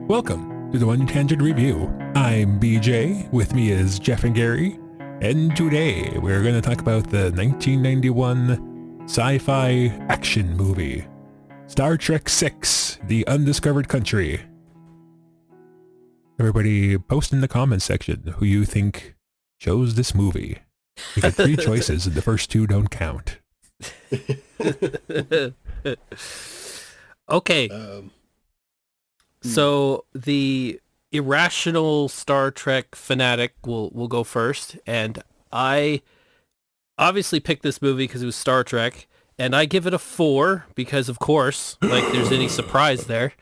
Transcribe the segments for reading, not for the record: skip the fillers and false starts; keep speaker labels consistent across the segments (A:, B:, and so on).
A: Welcome to the One Tangent Review. I'm BJ, with me is Jeff and Gary, and today we're going to talk about the 1991 sci-fi action movie, Star Trek VI, The Undiscovered Country. Everybody post in the comments section who you think chose this movie. You get three choices and the first two don't count.
B: Okay. So the irrational Star Trek fanatic will go first, and I obviously picked this movie because it was Star Trek, and I give it a 4 because, of course, like there's any surprise there.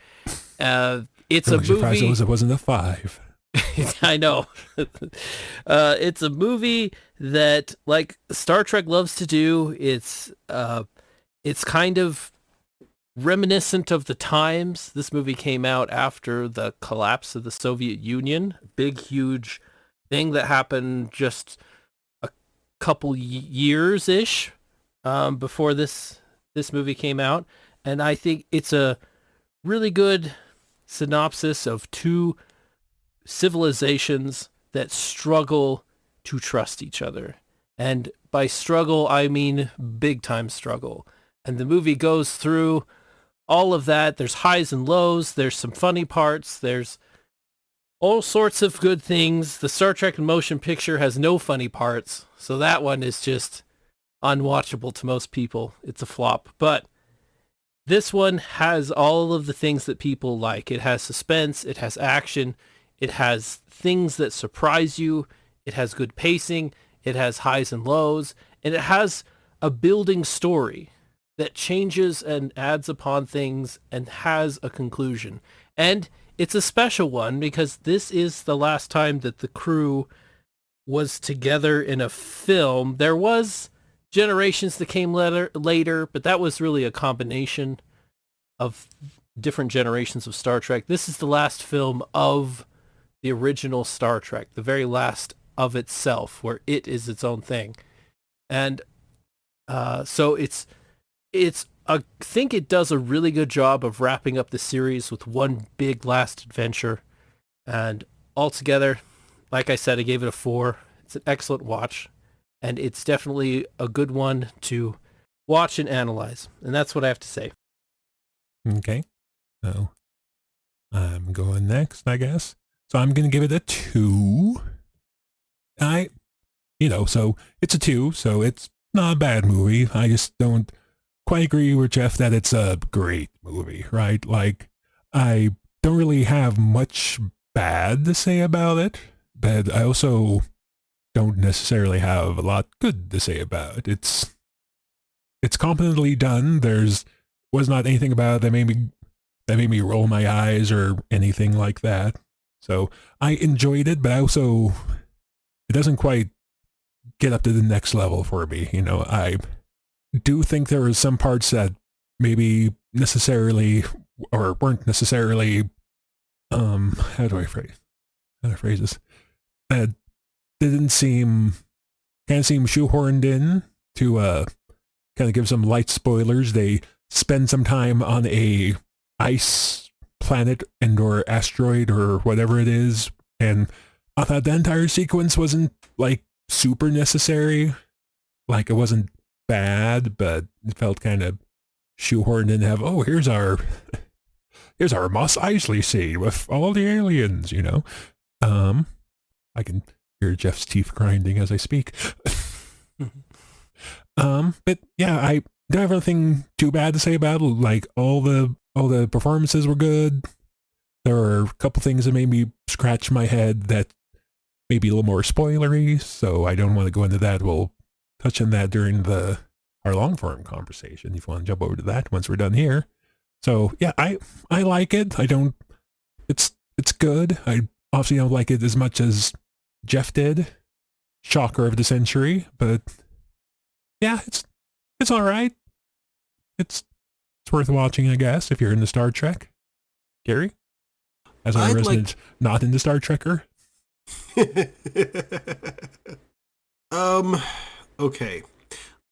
B: It's a movie.
A: Surprised it wasn't a 5.
B: I know. It's a movie that, like Star Trek loves to do. It's kind of reminiscent of the times. This movie came out after the collapse of the Soviet Union. Big, huge thing that happened just a couple years-ish before this movie came out. And I think it's a really good synopsis of two civilizations that struggle to trust each other. And by struggle, I mean big-time struggle. And the movie goes through all of that. There's highs and lows. There's some funny parts. There's all sorts of good things. The Star Trek motion picture has no funny parts. So that one is just unwatchable to most people. It's a flop. But this one has all of the things that people like. It has suspense. It has action. It has things that surprise you. It has good pacing. It has highs and lows. And it has a building story that changes and adds upon things and has a conclusion. And it's a special one because this is the last time that the crew was together in a film. There was Generations that came later, but that was really a combination of different generations of Star Trek. This is the last film of the original Star Trek, the very last of itself, where it is its own thing. And so I think it does a really good job of wrapping up the series with one big last adventure. And altogether, like I said, I gave it a 4. It's an excellent watch. And it's definitely a good one to watch and analyze. And that's what I have to say.
A: Okay. So I'm going next, I guess. So I'm going to give it a 2. So it's a 2, so it's not a bad movie. I just don't quite agree with Jeff that it's a great movie, right? Like, I don't really have much bad to say about it, but I also don't necessarily have a lot good to say about it. It's competently done. Was not anything about it that made me roll my eyes or anything like that. So I enjoyed it, but it doesn't quite get up to the next level for me. I do think there are some parts that maybe necessarily or weren't necessarily how do I phrase this, that didn't seem shoehorned in to kind of give some light spoilers. They spend some time on a ice planet and/or asteroid or whatever it is, and I thought the entire sequence wasn't like super necessary. Like, it wasn't bad, but it felt kind of shoehorned in to have, here's our Mos Eisley scene with all the aliens, I can hear Jeff's teeth grinding as I speak. But yeah, I don't have anything too bad to say about it. Like, all the performances were good. There were a couple things that made me scratch my head that may be a little more spoilery, so I don't want to go into that. We'll touch on that during our long form conversation if you want to jump over to that once we're done here. So yeah, I like it. It's good. I obviously don't like it as much as Jeff did. Shocker of the century, but yeah, it's all right. It's worth watching, I guess, if you're into Star Trek. Gary, as a resident not into Star Trekker.
C: Okay.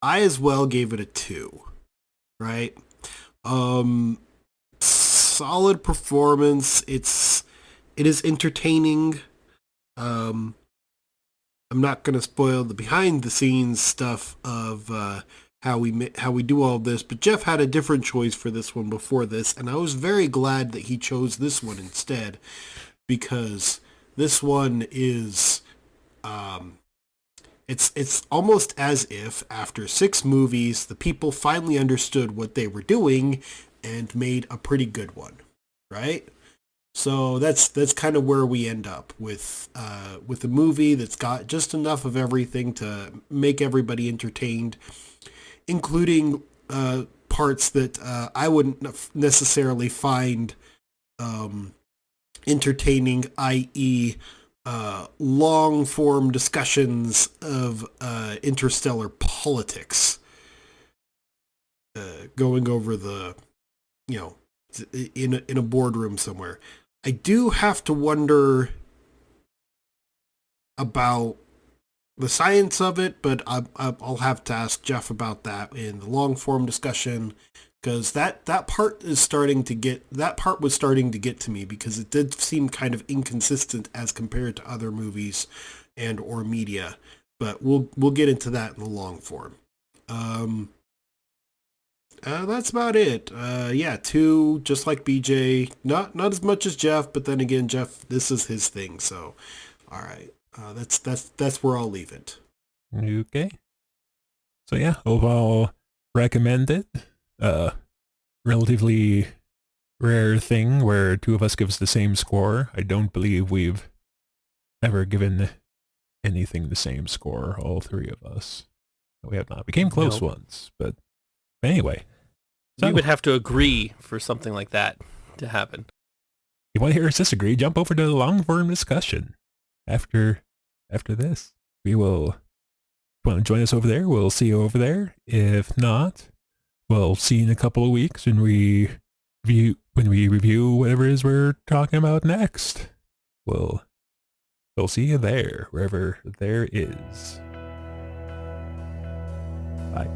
C: I as well gave it a 2, right? Solid performance. It's It is entertaining. I'm not going to spoil the behind the scenes stuff of how we do all this, but Jeff had a different choice for this one before this, and I was very glad that he chose this one instead, because this one is it's almost as if after 6 movies the people finally understood what they were doing and made a pretty good one, right? So that's kind of where we end up with a movie that's got just enough of everything to make everybody entertained, including parts that I wouldn't necessarily find entertaining, i.e. Long form discussions of interstellar politics, going over the, in a boardroom somewhere. I do have to wonder about the science of it, but I'll have to ask Jeff about that in the long form discussion, because that part was starting to get to me, because it did seem kind of inconsistent as compared to other movies and or media. But we'll get into that in the long form. That's about it. 2, just like BJ, not as much as Jeff, but then again, Jeff, this is his thing. So, all right, that's where I'll leave it.
A: Okay. So yeah, overall recommend it. Relatively rare thing where 2 of us gives the same score. I don't believe we've ever given anything the same score, all 3 of us. We have not. We came close once, but anyway. So,
B: we would have to agree for something like that to happen.
A: You want to hear us disagree? Jump over to the long form discussion. After this, we will. If you want to join us over there? We'll see you over there. If not, we'll see you in a couple of weeks when we review whatever it is we're talking about next. We'll see you there, wherever there is. Bye.